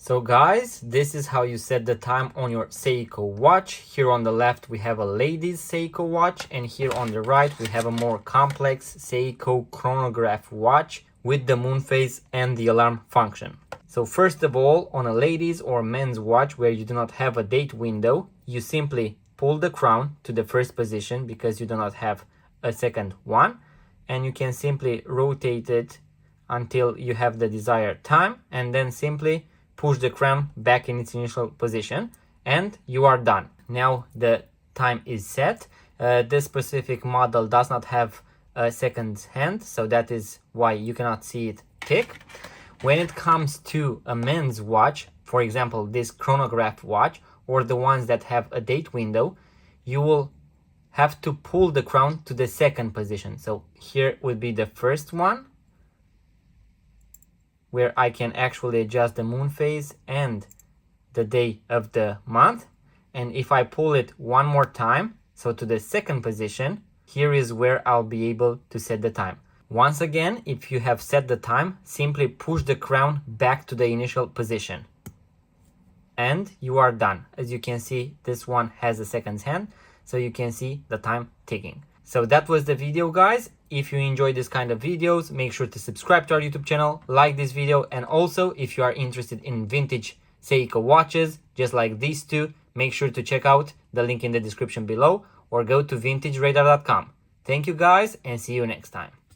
So guys, this is how you set the time on your Seiko watch. Here on the left we have a ladies Seiko watch, and here on the right we have a more complex Seiko Chronograph watch with the moon phase and the alarm function. So first of all, on a ladies or men's watch where you do not have a date window, you simply pull the crown to the first position because you do not have a second one, and you can simply rotate it until you have the desired time, and then simply push the crown back in its initial position, and you are done. Now the time is set. This specific model does not have a second hand, so that is why you cannot see it tick. When it comes to a men's watch, for example this chronograph watch or the ones that have a date window, you will have to pull the crown to the second position. So here would be the first one, where I can actually adjust the moon phase and the day of the month. And if I pull it one more time, so to the second position, here is where I'll be able to set the time. Once again, if you have set the time, simply push the crown back to the initial position. And you are done. As you can see, this one has a second hand, so you can see the time ticking. So that was the video, guys. If you enjoy this kind of videos, make sure to subscribe to our YouTube channel, like this video, and also if you are interested in vintage Seiko watches, just like these two, make sure to check out the link in the description below or go to vintageradar.com. Thank you guys, and see you next time.